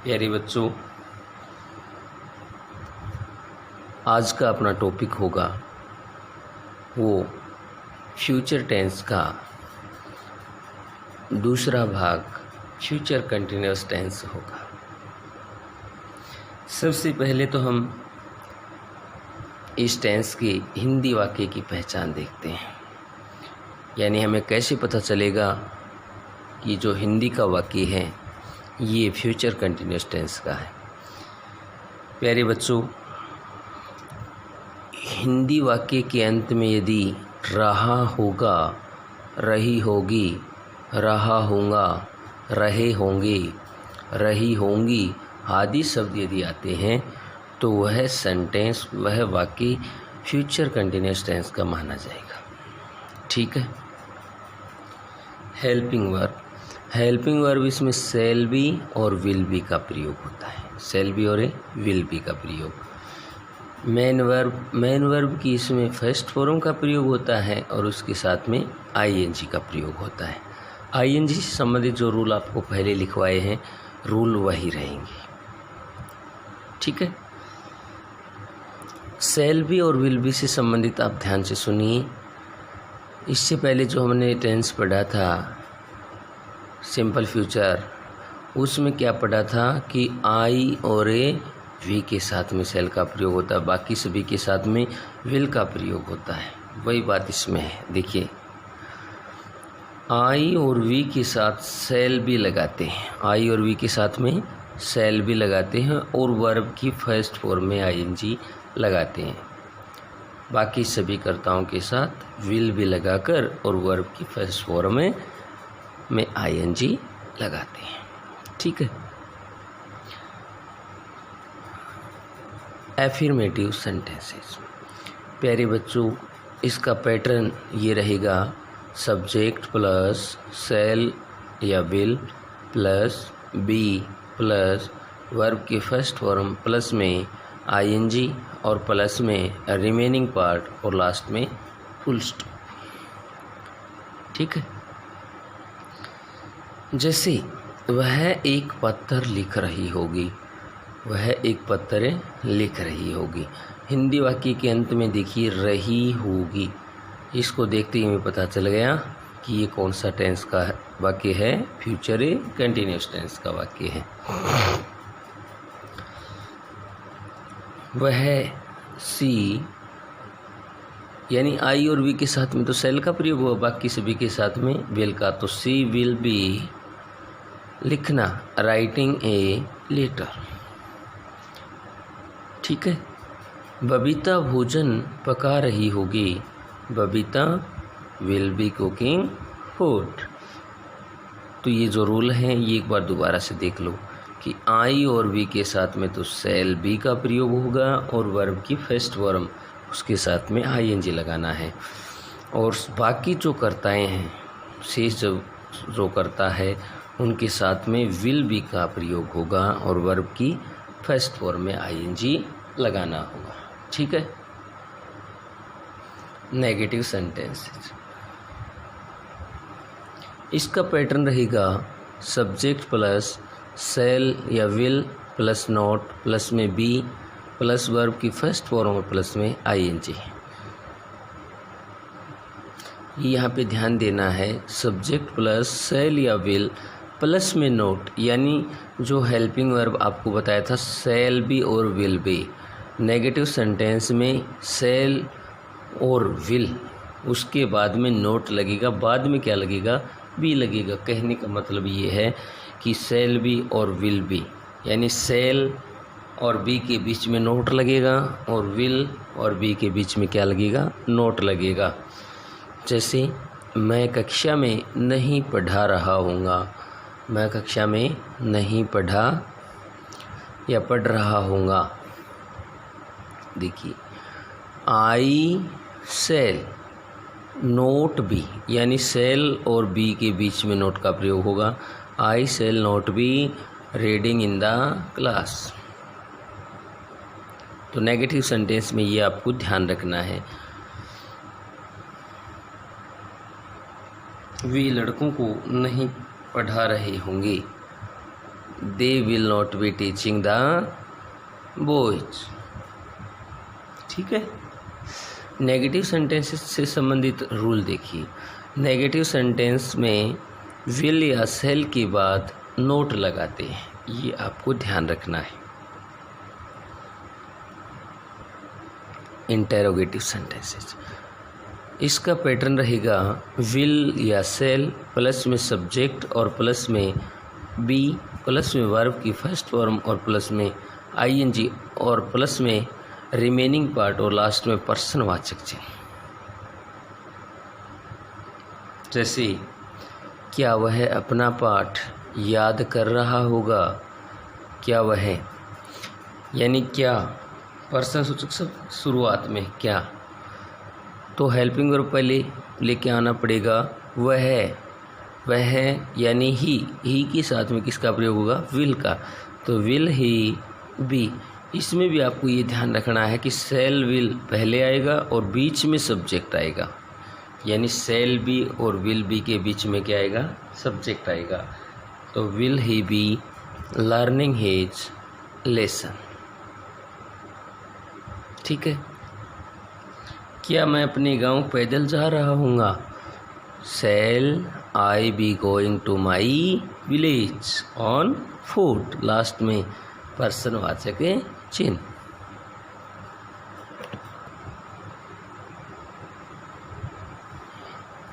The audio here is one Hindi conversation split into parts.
प्यारे बच्चों, आज का अपना टॉपिक होगा वो फ्यूचर टेंस का दूसरा भाग, फ्यूचर कंटिन्यूअस टेंस होगा। सबसे पहले तो हम इस टेंस के हिंदी वाक्य की पहचान देखते हैं, यानी हमें कैसे पता चलेगा कि जो हिंदी का वाक्य है ये फ्यूचर कंटिन्यूअस टेंस का है। प्यारे बच्चों, हिंदी वाक्य के अंत में यदि रहा होगा, रही होगी, रहा होगा, रहे होंगे, रही होंगी आदि शब्द यदि आते हैं तो वह सेंटेंस, वह वाक्य फ्यूचर कंटिन्यूअस टेंस का माना जाएगा। ठीक है। हेल्पिंग वर्ब इसमें शैल बी और विल बी का प्रयोग होता है। शैल बी और विल बी का प्रयोग। मेन वर्ब की इसमें फर्स्ट फॉर्म का प्रयोग होता है और उसके साथ में आईएनजी का प्रयोग होता है। आईएनजी से संबंधित जो रूल आपको पहले लिखवाए हैं, रूल वही रहेंगे। ठीक है। शैल बी और विल बी से संबंधित आप ध्यान से सुनिए। इससे पहले जो हमने टेंस पढ़ा था सिंपल फ्यूचर, उसमें क्या पढ़ा था कि आई और ए वी के साथ में शैल का प्रयोग होता है, बाकी सभी के साथ में विल का प्रयोग होता है। वही बात इसमें है। देखिए, आई और वी के साथ शैल भी लगाते हैं, आई और वी के साथ में शैल भी लगाते हैं और वर्ब की फर्स्ट फॉर्म में आईएनजी लगाते हैं। बाकी सभी कर्ताओं के साथ विल भी लगाकर और वर्ब की फर्स्ट फॉर्म में आईएनजी लगाते हैं। ठीक है। Affirmative sentences. प्यारे बच्चों, इसका पैटर्न ये रहेगा, सब्जेक्ट प्लस शैल या will plus be plus verb की फर्स्ट फॉर्म प्लस में आईएनजी और प्लस में रिमेनिंग पार्ट और लास्ट में फुल स्टॉप। ठीक है। जैसे वह एक पत्थर लिख रही होगी, वह एक पत्थर लिख रही होगी। हिंदी वाक्य के अंत में देखिए रही होगी, इसको देखते ही हमें पता चल गया कि ये कौन सा टेंस का वाक्य है, फ्यूचर कंटिन्यूअस टेंस का वाक्य है। वह सी, यानी आई और वी के साथ में तो शैल का प्रयोग हुआ, बाकी सभी के साथ में विल का। तो सी विल बी लिखना, राइटिंग ए लेटर। ठीक है। बबीता भोजन पका रही होगी, Babita will be cooking food. तो ये जो रूल है ये एक बार दोबारा से देख लो कि आई और वी के साथ में तो शैल बी का प्रयोग होगा और वर्ब की फर्स्ट फॉर्म उसके साथ में आईएनजी लगाना है, और बाकी जो कर्ताएं हैं, शेष जो करता है उनके साथ में विल बी का प्रयोग होगा और वर्ब की फर्स्ट फॉर्म में आईएनजी लगाना होगा। ठीक है। Negative sentences. इसका पैटर्न रहेगा सब्जेक्ट प्लस शैल या विल प्लस नॉट प्लस में बी प्लस वर्ब की फर्स्ट फॉर्म और प्लस में आईएनजी। यहाँ पे ध्यान देना है, सब्जेक्ट प्लस शैल या विल प्लस में नोट, यानी जो हेल्पिंग वर्ब आपको बताया था शैल बी और विल बी। नेगेटिव सेंटेंस में शैल और विल, उसके बाद में नोट लगेगा, बाद में क्या लगेगा, बी लगेगा। कहने का मतलब ये है कि शैल बी और विल बी, यानी शैल और बी के बीच में नोट लगेगा और विल और बी के बीच में क्या लगेगा, नोट लगेगा। जैसे मैं कक्षा में नहीं पढ़ा रहा हूँगा, मैं कक्षा में नहीं पढ़ा या पढ़ रहा हूँगा। देखिए, आई शैल नोट बी, यानी शैल और बी के बीच में नोट का प्रयोग होगा। I shall not be reading in the class. तो नेगेटिव सेंटेंस में ये आपको ध्यान रखना है। वे लड़कों को नहीं पढ़ा रहे होंगे, they will not be teaching the boys. ठीक है। नेगेटिव सेंटेंसेस से संबंधित रूल देखिए। नेगेटिव सेंटेंस में विल या सेल के बाद नोट लगाते हैं, ये आपको ध्यान रखना है। इंटेरोगेटिव सेंटेंसेस, इसका पैटर्न रहेगा विल या सेल प्लस में सब्जेक्ट और प्लस में बी, प्लस में वर्ब की फर्स्ट फॉर्म और प्लस में आईएनजी और प्लस में रिमेनिंग पार्ट और लास्ट में पर्सनवाचक चिन्ह। जैसे क्या वह अपना पाठ याद कर रहा होगा, क्या वह, यानी क्या पर्सन सूचक सब शुरुआत में क्या, तो हेल्पिंग वर्ब पहले लेके आना पड़ेगा वह यानी ही के साथ में किसका प्रयोग होगा, विल का, तो विल ही बी। इसमें भी आपको ये ध्यान रखना है कि सेल विल पहले आएगा और बीच में सब्जेक्ट आएगा, यानी सेल बी और विल बी के बीच में क्या आएगा, सब्जेक्ट आएगा। तो will he be learning his lesson. ठीक है। क्या मैं अपने गांव पैदल जा रहा हूँगा, shall I be going to my village on foot, last में पर्सनवाचक चिन्ह।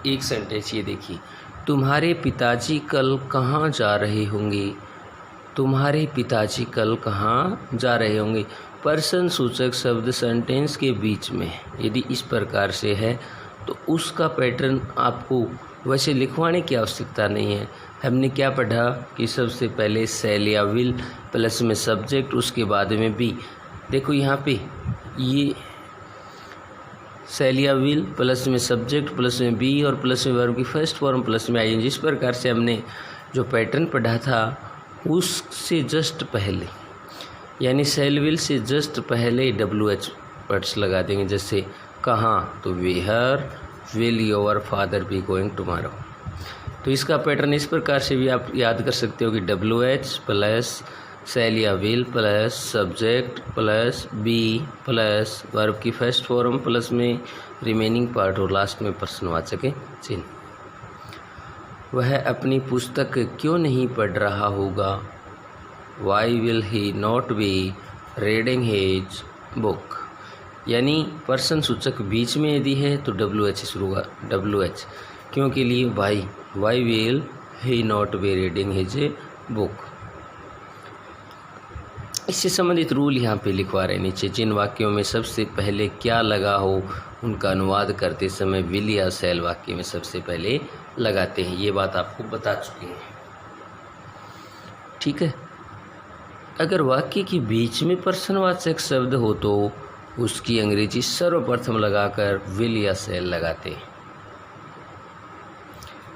एक सेंटेंस ये देखिए, तुम्हारे पिताजी कल कहाँ जा रहे होंगे, तुम्हारे पिताजी कल कहाँ जा रहे होंगे। पर्सन सूचक शब्द सेंटेंस के बीच में यदि इस प्रकार से है तो उसका पैटर्न आपको वैसे लिखवाने की आवश्यकता नहीं है। हमने क्या पढ़ा कि सबसे पहले सेल या विल प्लस में सब्जेक्ट, उसके बाद में बी। देखो यहाँ पे ये सेल या विल प्लस में सब्जेक्ट प्लस में बी और प्लस में वर्ब की फर्स्ट फॉर्म प्लस में आईएनजी, इस प्रकार से हमने जो पैटर्न पढ़ा था उससे जस्ट पहले, यानी सेल विल से जस्ट पहले WH वर्ड्स लगा देंगे। जैसे कहाँ, तो where will your father be going tomorrow. तो इसका पैटर्न इस प्रकार से भी आप याद कर सकते हो कि WH प्लस सेल या will plus subject plus be plus verb की फर्स्ट फॉर्म प्लस में रिमेनिंग पार्ट और लास्ट में पर्सनवाचक चिन्ह। वह अपनी पुस्तक क्यों नहीं पढ़ रहा होगा, why will he not be reading his book, यानी पर्सन सूचक बीच में यदि है तो WH शुरू होगा, WH क्यों के लिए why will he not be reading his book. इससे संबंधित रूल यहाँ पे लिखवा रहे नीचे। जिन वाक्यों में सबसे पहले क्या लगा हो उनका अनुवाद करते समय विल या सेल वाक्य में सबसे पहले लगाते हैं, ये बात आपको बता चुके हैं। ठीक है। अगर वाक्य के बीच में पर्सनवाचक शब्द हो तो उसकी अंग्रेजी सर्वप्रथम लगाकर विल या सेल लगाते हैं।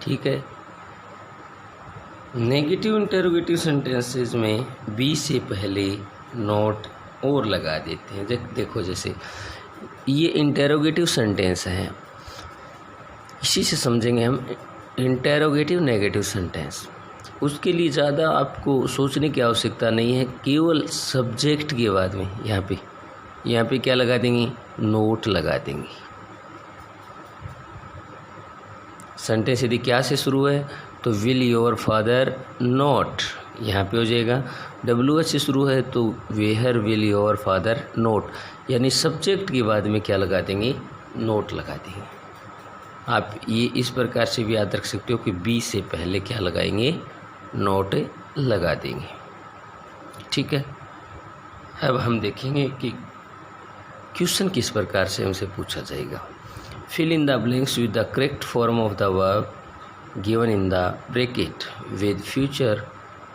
ठीक है। नेगेटिव इंटरोगेटिव सेंटेंसेस में बी से पहले नोट और लगा देते हैं। देखो जैसे ये इंटरोगेटिव सेंटेंस है, इसी से समझेंगे हम इंटरोगेटिव नेगेटिव सेंटेंस। उसके लिए ज़्यादा आपको सोचने की आवश्यकता नहीं है, केवल सब्जेक्ट के बाद में यहाँ पे क्या लगा देंगे, नोट लगा देंगे। सेंटेंस यदि क्या से शुरू है तो विल योर फादर नोट, यहाँ पे हो जाएगा। WH से शुरू है तो where will your father not, यानी सब्जेक्ट के बाद में क्या लगा देंगे, नोट लगा देंगे। आप ये इस प्रकार से भी याद रख सकते हो कि बी से पहले क्या लगाएंगे, नोट लगा देंगे। ठीक है। अब हम देखेंगे कि क्वेश्चन किस प्रकार से हमसे पूछा जाएगा। Fill in the blanks with the correct form of the verb given in the bracket with future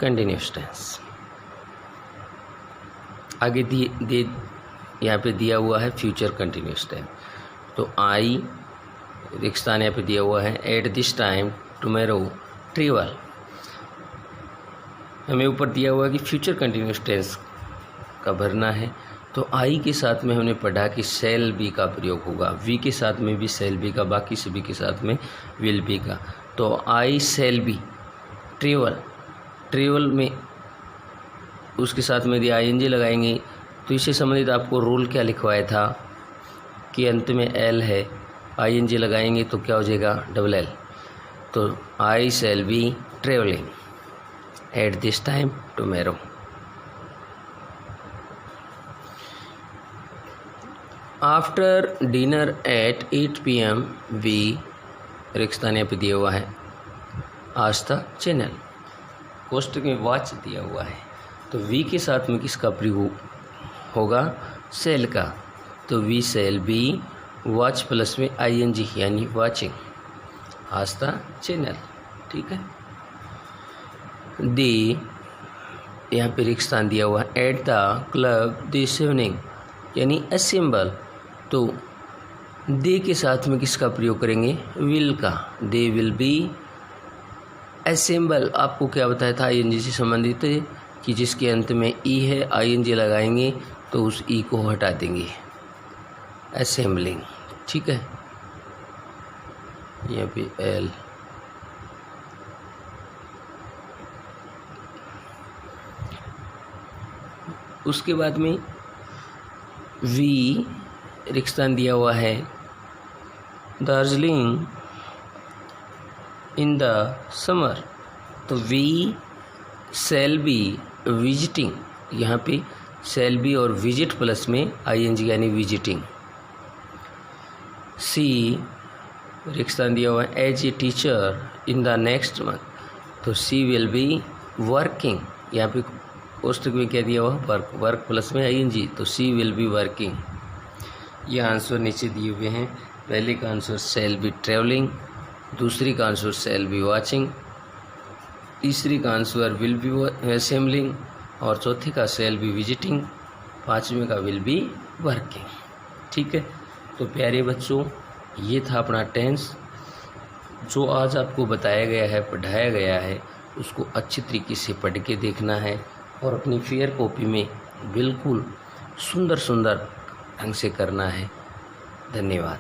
continuous tense. आगे यहाँ पे दिया हुआ है फ्यूचर कंटिन्यूअस टेंस, तो आई रिक्स्थान यहाँ पे दिया हुआ है eight this time tomorrow travel. हमें ऊपर दिया हुआ है कि फ्यूचर कंटिन्यूअस टेंस का भरना है, तो आई के साथ में हमने पढ़ा कि सेल बी का प्रयोग होगा, वी के साथ में भी सेल बी का, बाकी सभी के साथ में विल बी का। तो आई सेल बी ट्रेवल में उसके साथ में यदि आईएनजी लगाएंगे तो इससे संबंधित आपको रूल क्या लिखवाया था कि अंत में एल है, आईएनजी लगाएंगे तो क्या हो जाएगा डबल एल। तो I shall be travelling at this time tomorrow. After dinner at 8 PM we रिक्स्तान यहाँ पे दिया हुआ है आस्था चैनल, कोष्टक में वॉच दिया हुआ है, तो वी के साथ में किसका प्रयोग होगा सेल का, तो we shall be watch plus में आईएनजी यानी वॉचिंग आस्था चैनल। ठीक है। दी यहाँ पे रिक्स्तान दिया हुआ है at the club this evening यानी असेंबल, तो दे के साथ में किसका प्रयोग करेंगे विल का, दे विल बी असेंबल। आपको क्या बताया था आईएनजी से संबंधित है कि जिसके अंत में ई है आईएनजी लगाएंगे तो उस ई को हटा देंगे, असेंबलिंग। ठीक है, यहाँ पे एल। उसके बाद में वी रिक्स्तान दिया हुआ है दार्जिलिंग इन द समर, तो वी शैल बी विजिटिंग, यहाँ पे शैल बी और विजिट प्लस में आईएनजी यानी विजिटिंग। सी रिक्स्तान दिया हुआ है as a teacher in the next month, तो सी विल बी वर्किंग, यहाँ पे कोष्टक में क्या दिया हुआ वर्क, वर्क प्लस में आईएनजी, तो सी विल बी वर्किंग। ये आंसर नीचे दिए हुए हैं। पहले का आंसर शैल बी ट्रेवलिंग, दूसरी का आंसर शैल बी वॉचिंग, तीसरी का आंसर विल बी असेंबलिंग और चौथे का शैल बी विजिटिंग, पाँचवें का विल बी वर्किंग। ठीक है, तो प्यारे बच्चों ये था अपना टेंस। जो आज आपको बताया गया है पढ़ाया गया है उसको अच्छी तरीके से पढ़ के देखना है और अपनी फेयर कॉपी में बिल्कुल सुंदर सुंदर ढंग से करना है। धन्यवाद।